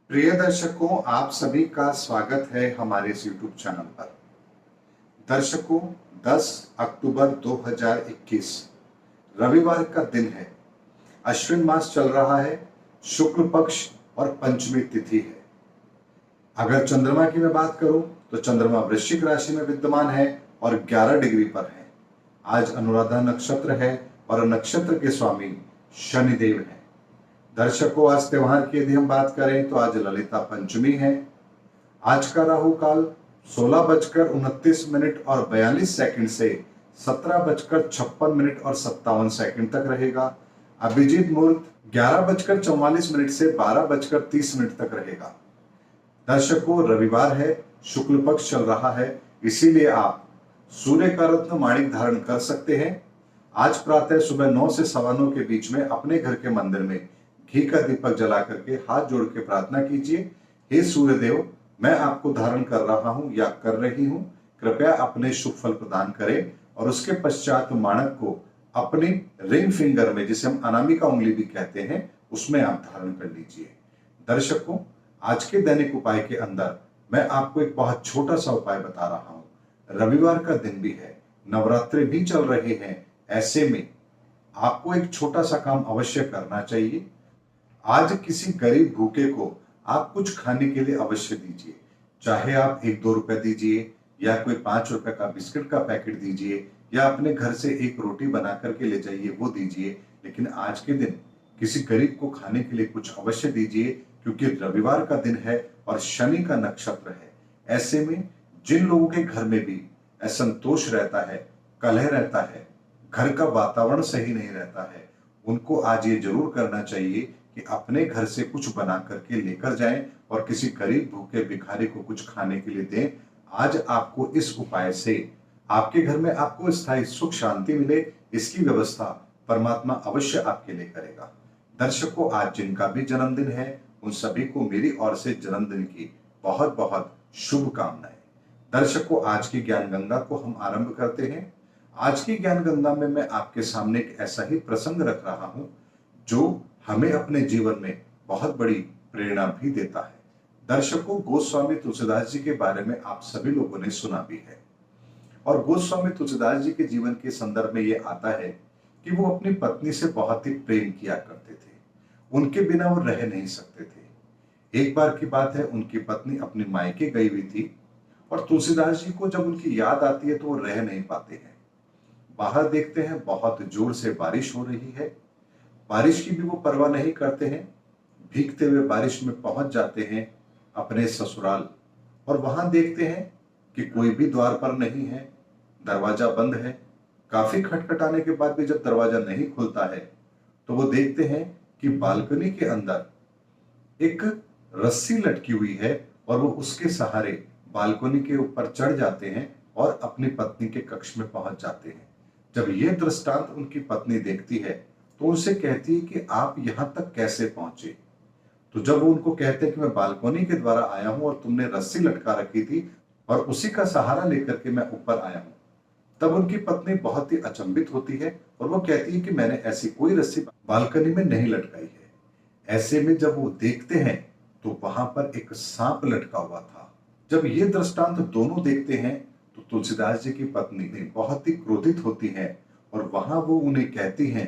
प्रिय दर्शकों, आप सभी का स्वागत है हमारे इस YouTube चैनल पर। दर्शकों, 10 अक्टूबर 2021 रविवार का दिन है। अश्विन मास चल रहा है, शुक्ल पक्ष और पंचमी तिथि है। अगर चंद्रमा की मैं बात करूं तो चंद्रमा वृश्चिक राशि में विद्यमान है और 11 डिग्री पर है। आज अनुराधा नक्षत्र है और नक्षत्र के स्वामी शनिदेव हैं। दर्शकों, आज त्योहार की यदि हम बात करें तो आज ललिता पंचमी है। आज का राहु काल 16:29 और 42 से 17:56 और 57 तक रहेगा। अभिजीत मुहूर्त 11:44 से 12:30 तक रहेगा। दर्शकों, रविवार है, शुक्ल पक्ष चल रहा है, इसीलिए आप सूर्य का रत्न माणिक धारण कर सकते हैं। आज प्रातः सुबह 9 से 9:15 के बीच में अपने घर के मंदिर में घी का दीपक जला करके हाथ जोड़ के प्रार्थना कीजिए, हे सूर्यदेव, मैं आपको धारण कर रहा हूं या कर रही हूं, कृपया अपने शुभ फल प्रदान करें। और उसके पश्चात माणक को अपनी रिंग फिंगर में, जिसे हम अनामिका उंगली भी कहते हैं, उसमें आप धारण कर लीजिए। दर्शकों, आज के दैनिक उपाय के अंदर मैं आपको एक बहुत छोटा सा उपाय बता रहा हूं। रविवार का दिन भी है, नवरात्रि भी चल रहे हैं, ऐसे में आपको एक छोटा सा काम अवश्य करना चाहिए। आज किसी गरीब भूखे को आप कुछ खाने के लिए अवश्य दीजिए। चाहे आप 1-2 रुपए दीजिए या कोई 5 रुपए का बिस्किट का पैकेट दीजिए या अपने घर से एक रोटी बना करके ले जाइए, वो दीजिए। लेकिन आज के दिन किसी गरीब को खाने के लिए कुछ अवश्य दीजिए, क्योंकि रविवार का दिन है और शनि का नक्षत्र है। ऐसे में जिन लोगों के घर में भी असंतोष रहता है, कलह रहता है, घर का वातावरण सही नहीं रहता है, उनको आज ये जरूर करना चाहिए कि अपने घर से कुछ बना करके लेकर जाएं और किसी गरीब भूखे भिखारी को कुछ खाने के लिए दें। आज आपको इस उपाय से आपके घर में आपको स्थायी सुख शांति मिले, इसकी व्यवस्था परमात्मा अवश्य आपके लिए करेगा। दर्शकों, आज जिनका भी जन्मदिन है उन सभी को मेरी ओर से जन्मदिन की बहुत बहुत शुभकामनाएं। दर्शकों, आज की ज्ञान गंगा को हम आरंभ करते हैं। आज की ज्ञान गंगा में मैं आपके सामने एक ऐसा ही प्रसंग रख रहा हूं जो हमें अपने जीवन में बहुत बड़ी प्रेरणा भी देता है। दर्शकों, गोस्वामी तुलसीदास जी के बारे में आप सभी लोगों ने सुना भी है और गोस्वामी तुलसीदास जी के जीवन के संदर्भ में यह आता है कि वो अपनी पत्नी से बहुत ही प्रेम किया करते थे। उनके बिना वो रह नहीं सकते थे। एक बार की बात है, उनकी पत्नी अपनी मायके गई हुई थी और तुलसीदास जी को जब उनकी याद आती है तो वो रह नहीं पाते हैं। बाहर देखते हैं बहुत जोर से बारिश हो रही है। बारिश की भी वो परवाह नहीं करते हैं, भीगते हुए बारिश में पहुंच जाते हैं अपने ससुराल। और वहां देखते हैं कि कोई भी द्वार पर नहीं है, दरवाजा बंद है। काफी खटखटाने के बाद भी जब दरवाजा नहीं खुलता है तो वो देखते हैं कि बालकनी के अंदर एक रस्सी लटकी हुई है और वो उसके सहारे बालकनी के ऊपर चढ़ जाते हैं और अपनी पत्नी के कक्ष में पहुंच जाते हैं। जब यह दृष्टांत उनकी पत्नी देखती है तो उनसे कहती है कि आप यहां तक कैसे पहुंचे। तो जब वो उनको कहते हैं कि मैं बालकनी के द्वारा आया हूं और तुमने रस्सी लटका रखी थी और उसी का सहारा लेकर के मैं ऊपर आया हूं, तब उनकी पत्नी बहुत ही अचंभित होती है और वो कहती है कि मैंने ऐसी कोई रस्सी बालकनी में नहीं लटकाई है। ऐसे में जब वो देखते हैं तो वहां पर एक सांप लटका हुआ था। जब ये दृष्टांत दोनों देखते हैं तो तुलसीदास जी की पत्नी बहुत ही क्रोधित होती है और वहां वो उन्हें कहती हैं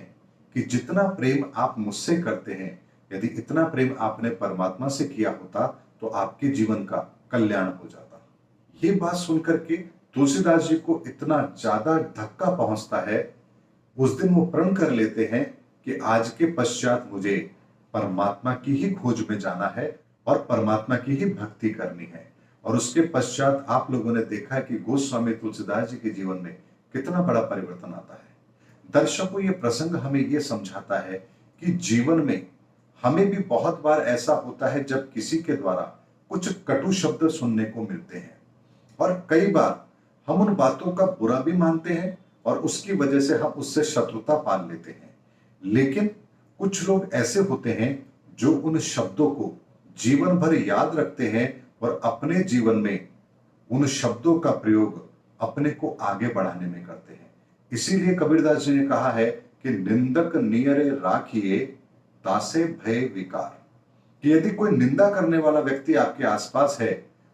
कि जितना प्रेम आप मुझसे करते हैं, यदि इतना प्रेम आपने परमात्मा से किया होता तो आपके जीवन का कल्याण हो जाता। ये बात सुनकर के तुलसीदास जी को इतना ज्यादा धक्का पहुंचता है, उस दिन वो प्रण कर लेते हैं कि आज के पश्चात मुझे परमात्मा की ही खोज में जाना है और परमात्मा की ही भक्ति करनी है। और उसके पश्चात आप लोगों ने देखा कि गोस्वामी तुलसीदास जी के जीवन में कितना बड़ा परिवर्तन आता है। दर्शकों, ये प्रसंग हमें ये समझाता है कि जीवन में हमें भी बहुत बार ऐसा होता है जब किसी के द्वारा कुछ कटु शब्द सुनने को मिलते हैं और कई बार हम उन बातों का बुरा भी मानते हैं और उसकी वजह से हम उससे शत्रुता पाल लेते हैं। लेकिन कुछ लोग ऐसे होते हैं जो उन शब्दों को जीवन भर याद रखते हैं और अपने जीवन में उन शब्दों का प्रयोग अपने को आगे बढ़ाने में करते हैं। इसीलिए कबीरदास जी ने कहा है कि निंदक नियरे राखिए तासे भय विकार। कि यदि कोई निंदा करने वाला व्यक्ति आपके आसपास है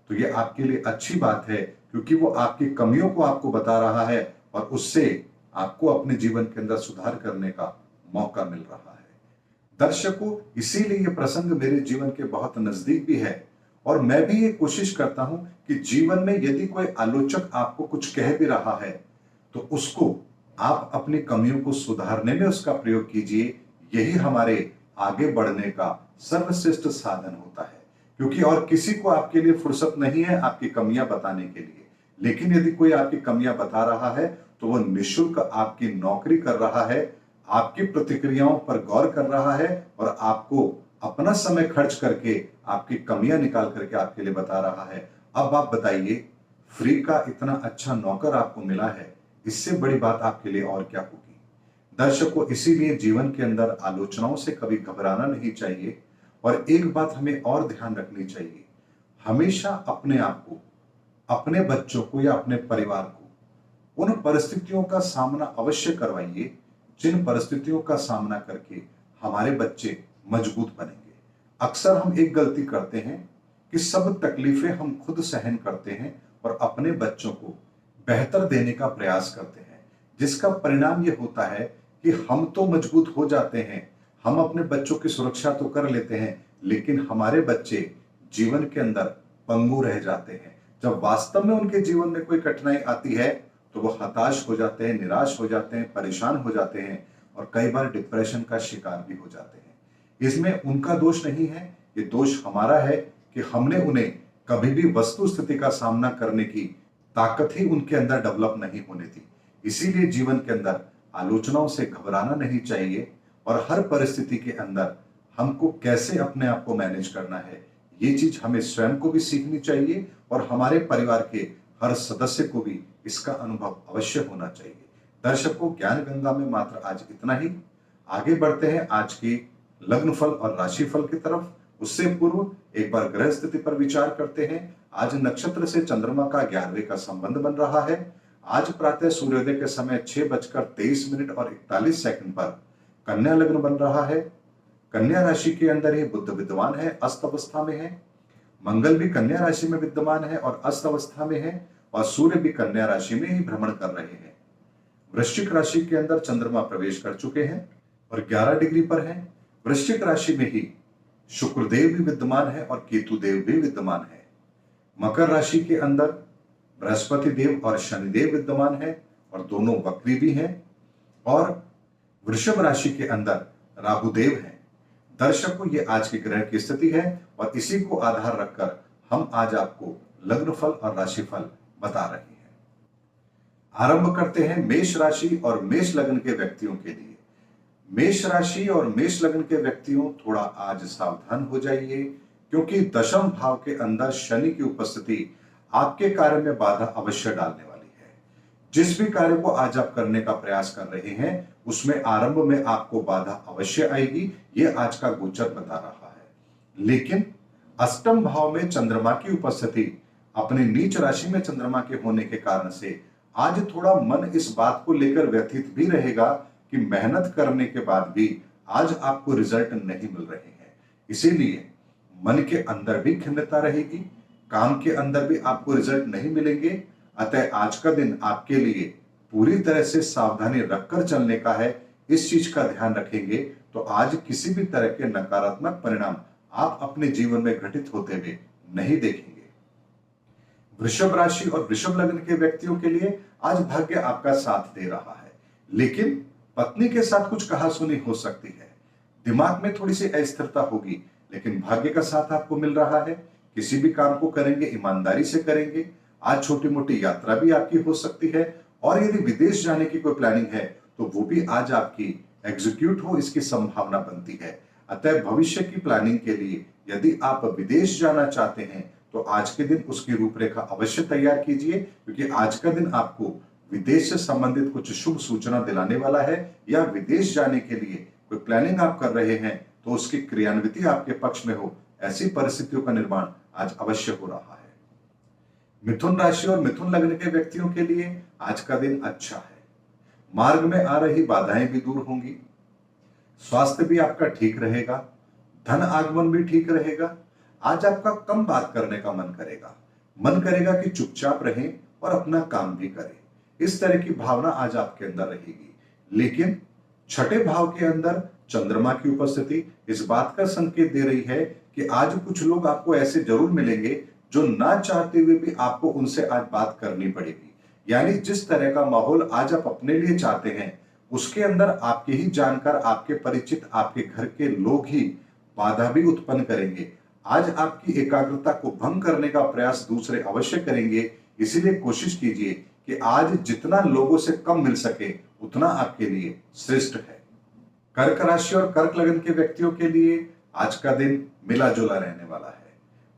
तो ये आपके लिए अच्छी बात है, क्योंकि वो आपकी कमियों को आपको बता रहा है और उससे आपको अपने जीवन के अंदर सुधार करने का मौका मिल रहा है। दर्शकों, इसीलिए ये प्रसंग मेरे जीवन के बहुत नजदीक भी है और मैं भी ये कोशिश करता हूं कि जीवन में यदि कोई आलोचक आपको कुछ कह भी रहा है तो उसको आप अपनी कमियों को सुधारने में उसका प्रयोग कीजिए। यही हमारे आगे बढ़ने का सर्वश्रेष्ठ साधन होता है, क्योंकि और किसी को आपके लिए फुर्सत नहीं है आपकी कमियां बताने के लिए। लेकिन यदि कोई आपकी कमियां बता रहा है तो वह निःशुल्क आपकी नौकरी कर रहा है, आपकी प्रतिक्रियाओं पर गौर कर रहा है और आपको अपना समय खर्च करके आपकी कमियां निकाल करके आपके लिए बता रहा है। अब आप बताइए, फ्री का इतना अच्छा नौकर आपको मिला है, इससे बड़ी बात आपके लिए और क्या होगी। दर्शकों, इसीलिए जीवन के अंदर आलोचनाओं से कभी घबराना नहीं चाहिए और एक बात हमें और ध्यान रखनी चाहिए, हमेशा अपने आप को, अपने बच्चों को या अपने परिवार को उन परिस्थितियों का सामना अवश्य करवाइए जिन परिस्थितियों का सामना करके हमारे बच्चे मजबूत बनेंगे। अक्सर हम एक गलती करते हैं कि सब तकलीफें हम खुद सहन करते हैं और अपने बच्चों को बेहतर देने का प्रयास करते हैं, जिसका परिणाम यह होता है कि हम तो मजबूत हो जाते हैं, हम अपने बच्चों की सुरक्षा तो कर लेते हैं, लेकिन हमारे बच्चे जीवन के अंदर पंगु रह जाते हैं। जब वास्तव में उनके जीवन में कोई कठिनाई आती है तो वो हताश हो जाते हैं, निराश हो जाते हैं, परेशान हो जाते हैं और कई बार डिप्रेशन का शिकार भी हो जाते हैं। इसमें उनका दोष नहीं है, ये दोष हमारा है कि हमने उन्हें कभी भी वस्तु स्थिति का सामना करने की ताकत ही उनके अंदर डेवलप नहीं होने दी। इसीलिए जीवन के अंदर आलोचनाओं से घबराना नहीं चाहिए और हर परिस्थिति के अंदर हमको कैसे अपने आप को मैनेज करना है, ये चीज हमें स्वयं को भी सीखनी चाहिए और हमारे परिवार के हर सदस्य को भी इसका अनुभव अवश्य होना चाहिए। दर्शकों, ज्ञान गंगा में मात्र आज इतना ही। आगे बढ़ते हैं आज की लग्न फल और राशि फल की तरफ। उससे पूर्व एक बार ग्रह स्थिति पर विचार करते हैं। आज नक्षत्र से चंद्रमा का 11वें का संबंध बन रहा है। आज प्रातः सूर्योदय के समय 6:23 और 41 पर कन्या लग्न बन रहा है। कन्या राशि के अंदर ही बुध विद्वान है, अस्त अवस्था में है। मंगल भी कन्या राशि में विद्यमान है और अस्त अवस्था में है और सूर्य भी कन्या राशि में ही भ्रमण कर रहे हैं। वृश्चिक राशि के अंदर चंद्रमा प्रवेश कर चुके हैं और 11 डिग्री पर हैं। वृश्चिक राशि में ही शुक्रदेव भी विद्यमान है और केतु देव भी विद्यमान है। मकर राशि के अंदर बृहस्पति देव और शनिदेव विद्यमान है और दोनों वक्री भी हैं और वृषभ राशि के अंदर राहुदेव हैं। दर्शकों, ये आज के ग्रह की स्थिति है और इसी को आधार रखकर हम आज आपको लग्न फल और राशि फल बता रहे हैं। आरंभ करते हैं मेष राशि और मेष लग्न के व्यक्तियों के लिए। मेष राशि और मेष लग्न के व्यक्तियों, थोड़ा आज सावधान हो जाइए, क्योंकि दशम भाव के अंदर शनि की उपस्थिति आपके कार्य में बाधा अवश्य डालने वाली है। जिस भी कार्य को आज आप करने का प्रयास कर रहे हैं उसमें आरंभ में आपको बाधा अवश्य आएगी, यह आज का गोचर बता रहा है। लेकिन अष्टम भाव में चंद्रमा की उपस्थिति, अपने नीच राशि में चंद्रमा के होने के कारण से आज थोड़ा मन इस बात को लेकर व्यथित भी रहेगा कि मेहनत करने के बाद भी आज आपको रिजल्ट नहीं मिल रहे हैं। इसीलिए मन के अंदर भी खिन्नता रहेगी, काम के अंदर भी आपको रिजल्ट नहीं मिलेंगे। अतः आज का दिन आपके लिए पूरी तरह से सावधानी रखकर चलने का है। इस चीज का ध्यान रखेंगे तो आज किसी भी तरह के नकारात्मक परिणाम आप अपने जीवन में घटित होते हुए नहीं देखेंगे। वृषभ राशि और वृषभ लग्न के व्यक्तियों के लिए आज भाग्य आपका साथ दे रहा है, लेकिन पत्नी के साथ कुछ कहासुनी हो सकती है। दिमाग में थोड़ी सी अस्थिरता होगी, लेकिन भाग्य का साथ आपको मिल रहा है। किसी भी काम को करेंगे ईमानदारी से करेंगे। आज छोटी मोटी यात्रा भी आपकी हो सकती है और यदि विदेश जाने की कोई प्लानिंग है तो वो भी आज आपकी एग्जीक्यूट हो, इसकी संभावना बनती है। अतः भविष्य की प्लानिंग के लिए यदि आप विदेश जाना चाहते हैं तो आज के दिन उसकी रूपरेखा अवश्य तैयार कीजिए, क्योंकि आज का दिन आपको विदेश से संबंधित कुछ शुभ सूचना दिलाने वाला है। या विदेश जाने के लिए कोई प्लानिंग आप कर रहे हैं तो उसकी क्रियान्विति आपके पक्ष में हो, ऐसी परिस्थितियों का निर्माण आज अवश्य हो रहा है। मिथुन राशि और मिथुन लग्न के व्यक्तियों के लिए आज का दिन अच्छा है। मार्ग में आ रही बाधाएं भी दूर होंगी, स्वास्थ्य भी आपका ठीक रहेगा, धन आगमन भी ठीक रहेगा। आज आपका कम बात करने का मन करेगा कि चुपचाप रहें और अपना काम भी करें। इस तरह की भावना आज आपके अंदर रहेगी। लेकिन छठे भाव के अंदर चंद्रमा की उपस्थिति इस बात का संकेत दे रही है कि आज कुछ लोग आपको ऐसे जरूर मिलेंगे जो ना चाहते हुए भी आपको उनसे आज बात करनी पड़ेगी। यानी जिस तरह का माहौल आज आप अपने लिए चाहते हैं, उसके अंदर आपके ही जानकार, आपके परिचित, आपके घर के लोग ही बाधा भी उत्पन्न करेंगे। आज आपकी एकाग्रता को भंग करने का प्रयास दूसरे अवश्य करेंगे। इसीलिए कोशिश कीजिए कि आज जितना लोगों से कम मिल सके उतना आपके लिए श्रेष्ठ है। कर्क राशि और कर्क लगन के व्यक्तियों के लिए आज का दिन मिला जुला रहने वाला है।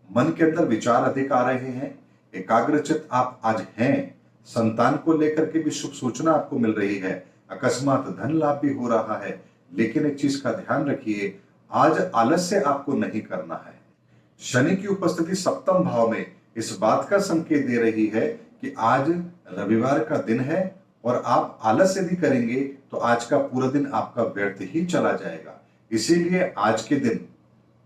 मन के अंदर विचार अधिक आ रहे हैं, एकाग्रचित आप आज हैं। संतान को लेकर के भी शुभ सूचना आपको मिल रही है। अकस्मात धन लाभ भी हो रहा है। लेकिन एक चीज का ध्यान रखिए, आज आलस्य आपको नहीं करना है। शनि की उपस्थिति सप्तम भाव में इस बात का संकेत दे रही है कि आज रविवार का दिन है और आप आलस यदि करेंगे तो आज का पूरा दिन आपका व्यर्थ ही चला जाएगा। इसीलिए आज के दिन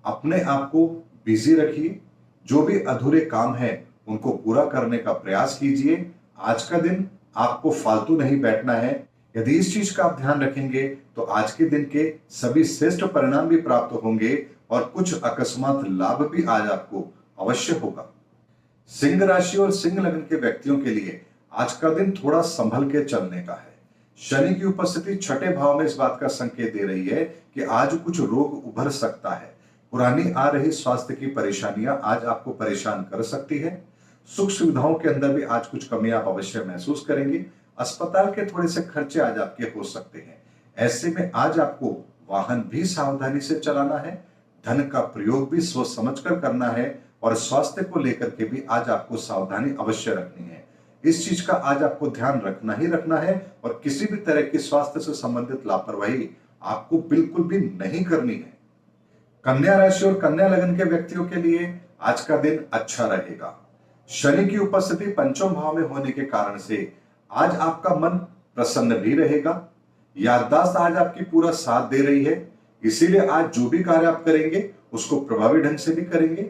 अपने आप को बिजी रखिए। जो भी अधूरे काम है उनको पूरा करने का प्रयास कीजिए। आज का दिन आपको फालतू नहीं बैठना है। यदि इस चीज का आप ध्यान रखेंगे तो आज के दिन के सभी श्रेष्ठ परिणाम भी प्राप्त होंगे और कुछ अकस्मात लाभ भी आज आपको अवश्य होगा। सिंह राशि और सिंह लगन के व्यक्तियों के लिए आज का दिन थोड़ा संभल के चलने का है। शनि की उपस्थिति छठे भाव में इस बात का संकेत दे रही है कि आज कुछ रोग उभर सकता है। पुरानी आ रही स्वास्थ्य की परेशानियां आज आपको परेशान कर सकती है। सुख सुविधाओं के अंदर भी आज कुछ कमी आप अवश्य महसूस करेंगे। अस्पताल के थोड़े से खर्चे आज आपके हो सकते हैं। ऐसे में आज आपको वाहन भी सावधानी से चलाना है, धन का प्रयोग भी सोच समझकर करना है और स्वास्थ्य को लेकर के भी आज आपको सावधानी अवश्य रखनी है। इस चीज का आज आपको ध्यान रखना है और किसी भी तरह की स्वास्थ्य से संबंधित लापरवाही आपको बिल्कुल भी नहीं करनी है। कन्या राशि और कन्या लगन के व्यक्तियों के लिए आज का दिन अच्छा रहेगा। शनि की उपस्थिति पंचम भाव में होने के कारण से आज आपका मन प्रसन्न भी रहेगा। याददाश्त आज आपकी पूरा साथ दे रही है। इसीलिए आज जो भी कार्य आप करेंगे उसको प्रभावी ढंग से भी करेंगे।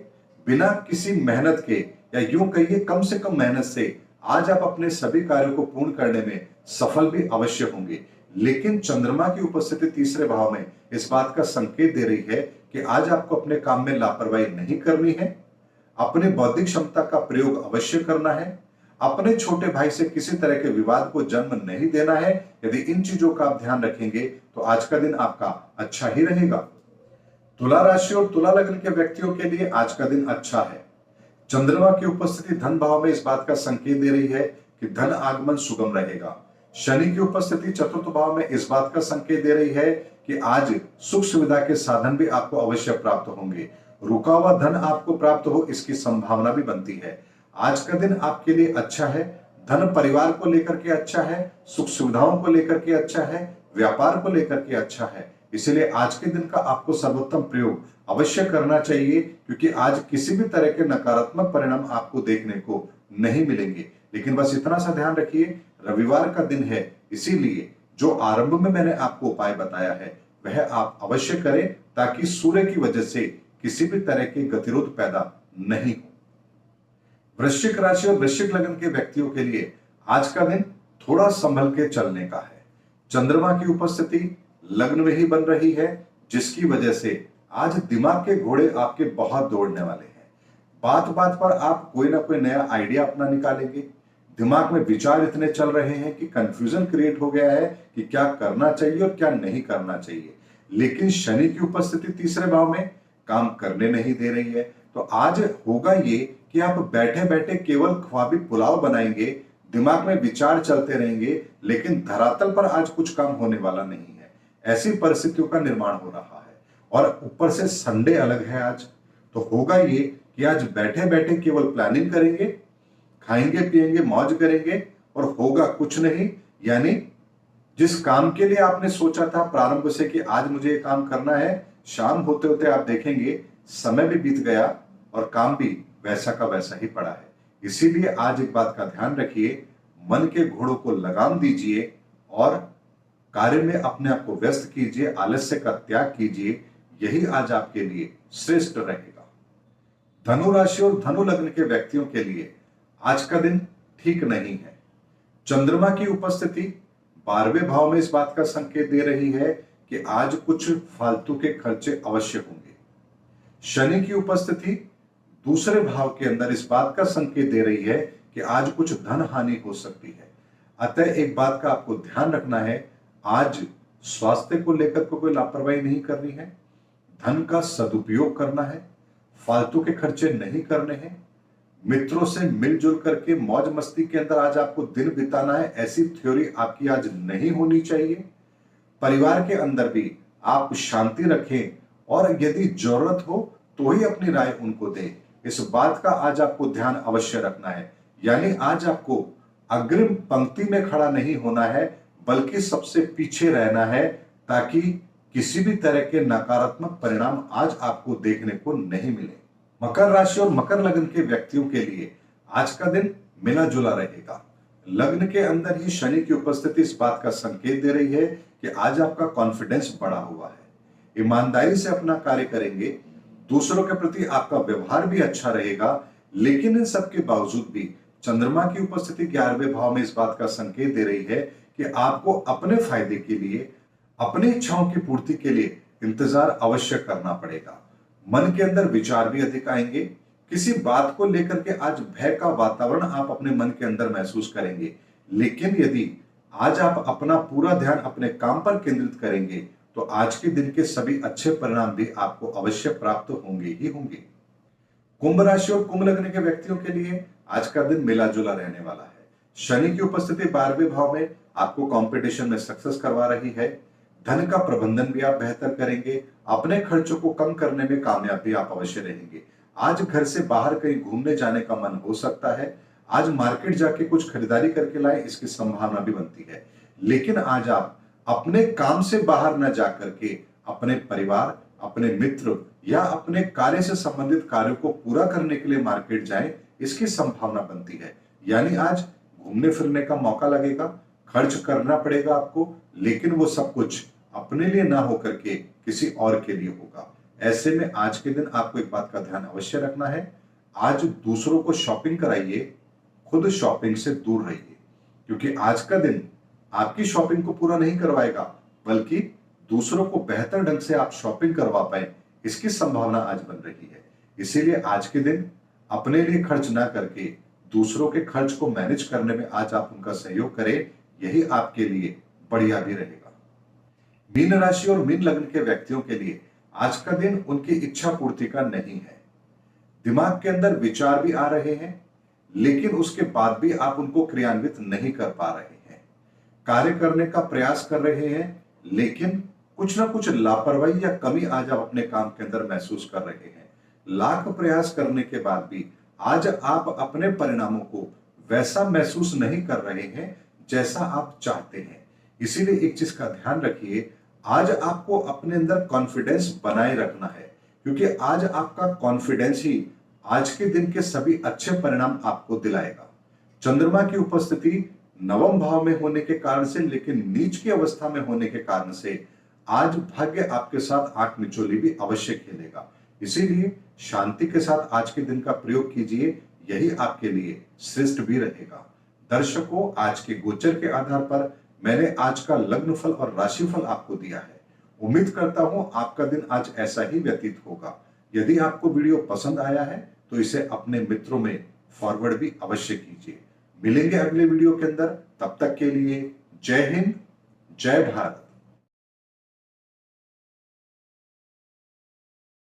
बिना किसी मेहनत के या यूं कहिए कम से कम मेहनत से आज आप अपने सभी कार्यों को पूर्ण करने में सफल भी अवश्य होंगे। लेकिन चंद्रमा की उपस्थिति तीसरे भाव में इस बात का संकेत दे रही है कि आज आपको अपने काम में लापरवाही नहीं करनी है। अपने बौद्धिक क्षमता का प्रयोग अवश्य करना है। अपने छोटे भाई से किसी तरह के विवाद को जन्म नहीं देना है। यदि इन चीजों का आप ध्यान रखेंगे तो आज का दिन आपका अच्छा ही रहेगा। तुला राशि और तुला लग्न के व्यक्तियों के लिए आज का दिन अच्छा है। चंद्रमा की उपस्थिति धन भाव में इस बात का संकेत दे रही है कि धन आगमन सुगम रहेगा। शनि की उपस्थिति चतुर्थ भाव में इस बात का संकेत दे रही है कि आज सुख सुविधा के साधन भी आपको अवश्य प्राप्त होंगे। रुका हुआ धन आपको प्राप्त हो इसकी संभावना भी बनती है। आज का दिन आपके लिए अच्छा है। धन परिवार को लेकर के अच्छा है, सुख सुविधाओं को लेकर के अच्छा है, व्यापार को लेकर के अच्छा है। इसलिए आज के दिन का आपको सर्वोत्तम प्रयोग अवश्य करना चाहिए, क्योंकि आज किसी भी तरह के नकारात्मक परिणाम आपको देखने को नहीं मिलेंगे। लेकिन बस इतना सा ध्यान रखिए, रविवार का दिन है, इसीलिए जो आरंभ में मैंने आपको उपाय बताया है वह आप अवश्य करें, ताकि सूर्य की वजह से किसी भी तरह के गतिरोध पैदा नहीं हो। वृश्चिक राशि और वृश्चिक लगन के व्यक्तियों के लिए आज का दिन थोड़ा संभल के चलने का है। चंद्रमा की उपस्थिति लग्न में ही बन रही है, जिसकी वजह से आज दिमाग के घोड़े आपके बहुत दौड़ने वाले हैं। बात बात पर आप कोई ना कोई नया आइडिया अपना निकालेंगे। दिमाग में विचार इतने चल रहे हैं कि कंफ्यूजन क्रिएट हो गया है कि क्या करना चाहिए और क्या नहीं करना चाहिए। लेकिन शनि की उपस्थिति तीसरे भाव में काम करने नहीं दे रही है। तो आज होगा ये कि आप बैठे बैठे केवल ख्वाबी पुलाव बनाएंगे, दिमाग में विचार चलते रहेंगे, लेकिन धरातल पर आज कुछ काम होने वाला नहीं है। ऐसी परिस्थितियों का निर्माण हो रहा है और ऊपर से संडे अलग है आज। तो होगा ये कि आज बैठे बैठे केवल प्लानिंग करेंगे, खाएंगे पिएंगे मौज करेंगे और होगा कुछ नहीं। यानी जिस काम के लिए आपने सोचा था प्रारंभ से कि आज मुझे ये काम करना है, शाम होते होते आप देखेंगे समय भी बीत गया और काम भी वैसा का वैसा ही पड़ा है। इसीलिए आज एक बात का ध्यान रखिए, मन के घोड़ों को लगाम दीजिए और कार्य में अपने आप को व्यस्त कीजिए, आलस्य का त्याग कीजिए। यही आज आपके लिए श्रेष्ठ रहेगा। धनु राशि और धनु लग्न के व्यक्तियों के लिए आज का दिन ठीक नहीं है। चंद्रमा की उपस्थिति 12वें भाव में इस बात का संकेत दे रही है कि आज कुछ फालतू के खर्चे अवश्य होंगे। शनि की उपस्थिति दूसरे भाव के अंदर इस बात का संकेत दे रही है कि आज कुछ धन हानि हो सकती है। अतः एक बात का आपको ध्यान रखना है, आज स्वास्थ्य को लेकर कोई लापरवाही नहीं करनी है, धन का सदुपयोग करना है, फालतू के खर्चे नहीं करने हैं, मित्रों से मिलजुल करके मौज मस्ती के अंदर आज आपको दिन बिताना है, ऐसी थ्योरी आपकी आज नहीं होनी चाहिए। परिवार के अंदर भी आप शांति रखें और यदि जरूरत हो तो ही अपनी राय उनको दें, इस बात का आज आपको ध्यान अवश्य रखना है। यानी आज आपको अग्रिम पंक्ति में खड़ा नहीं होना है, बल्कि सबसे पीछे रहना है, ताकि किसी भी तरह के नकारात्मक परिणाम आज आपको देखने को नहीं मिले। मकर राशि और मकर लग्न के व्यक्तियों के लिए आज का दिन मिला जुला रहेगा। लग्न के अंदर ही शनि की उपस्थिति इस बात का संकेत दे रही है कि आज आपका कॉन्फिडेंस बढ़ा हुआ है, ईमानदारी से अपना कार्य करेंगे, दूसरों के प्रति आपका व्यवहार भी अच्छा रहेगा। लेकिन इन सब के बावजूद भी चंद्रमा की उपस्थिति 11वें भाव में इस बात का संकेत दे रही है कि आपको अपने फायदे के लिए, अपनी इच्छाओं की पूर्ति के लिए इंतजार अवश्य करना पड़ेगा। मन के अंदर विचार भी अधिक आएंगे, किसी बात को लेकर के आज भय का वातावरण आप अपने मन के अंदर महसूस करेंगे। लेकिन यदि आज आप अपना पूरा ध्यान अपने काम पर केंद्रित करेंगे तो आज के दिन के सभी अच्छे परिणाम भी आपको अवश्य प्राप्त होंगे ही होंगे। कुंभ राशि और कुंभ लग्न के व्यक्तियों के लिए आज का दिन मिला जुला रहने वाला है। शनि की उपस्थिति 12वें भाव में आपको कंपटीशन में सक्सेस करवा रही है। धन का प्रबंधन भी आप बेहतर करेंगे, अपने खर्चों को कम करने में कामयाब भी आप अवश्य रहेंगे। आज घर से बाहर कहीं घूमने जाने का मन हो सकता है, आज मार्केट जाके कुछ खरीदारी करके लाएं, इसकी संभावना भी बनती है। लेकिन आज आप अपने काम से बाहर न जाकर के अपने परिवार, अपने मित्र या अपने कार्य से संबंधित कार्यों को पूरा करने के लिए मार्केट जाएं, इसकी संभावना बनती है। यानी आज घूमने फिरने का मौका लगेगा, खर्च करना पड़ेगा आपको, लेकिन वो सब कुछ अपने लिए ना होकर के किसी और के लिए होगा। ऐसे में आज के दिन आपको एक बात का ध्यान अवश्य रखना है, आज दूसरों को शॉपिंग कराइए, खुद शॉपिंग से दूर रहिए, क्योंकि आज का दिन आपकी शॉपिंग को पूरा नहीं करवाएगा, बल्कि दूसरों को बेहतर ढंग से आप शॉपिंग करवा पाए, इसकी संभावना आज बन रही है। इसीलिए आज के दिन अपने लिए खर्च ना करके दूसरों के खर्च को मैनेज करने में आज आप उनका सहयोग करें, यही आपके लिए बढ़िया भी रहेगा। मीन राशि और मीन लग्न के व्यक्तियों के लिए आज का दिन उनकी इच्छा पूर्ति का नहीं है। दिमाग के अंदर विचार भी आ रहे हैं, लेकिन उसके बाद भी आप उनको क्रियान्वित नहीं कर पा रहे हैं। कार्य करने का प्रयास कर रहे हैं, लेकिन कुछ ना कुछ लापरवाही या कमी आज आप अपने काम के अंदर महसूस कर रहे हैं। लाख प्रयास करने के बाद भी आज आप अपने परिणामों को वैसा महसूस नहीं कर रहे हैं जैसा आप चाहते हैं। इसीलिए एक चीज का ध्यान रखिए, आज आपको अपने अंदर कॉन्फिडेंस बनाए रखना है, क्योंकि आज आपका कॉन्फिडेंस ही आज के दिन के सभी अच्छे परिणाम आपको दिलाएगा। चंद्रमा की उपस्थिति 9वें भाव में होने के कारण से, लेकिन नीच की अवस्था में होने के कारण से आज भाग्य आपके साथ आंख मिचोली भी अवश्य खेलेगा। इसीलिए शांति के साथ आज के दिन का प्रयोग कीजिए, यही आपके लिए श्रेष्ठ भी रहेगा। दर्शकों, आज के गोचर के आधार पर मैंने आज का लग्न फल और राशि फल आपको दिया है। उम्मीद करता हूं आपका दिन आज ऐसा ही व्यतीत होगा। यदि आपको वीडियो पसंद आया है तो इसे अपने मित्रों में फॉरवर्ड भी अवश्य कीजिए। मिलेंगे अगले वीडियो के अंदर, तब तक के लिए जय हिंद, जय भारत।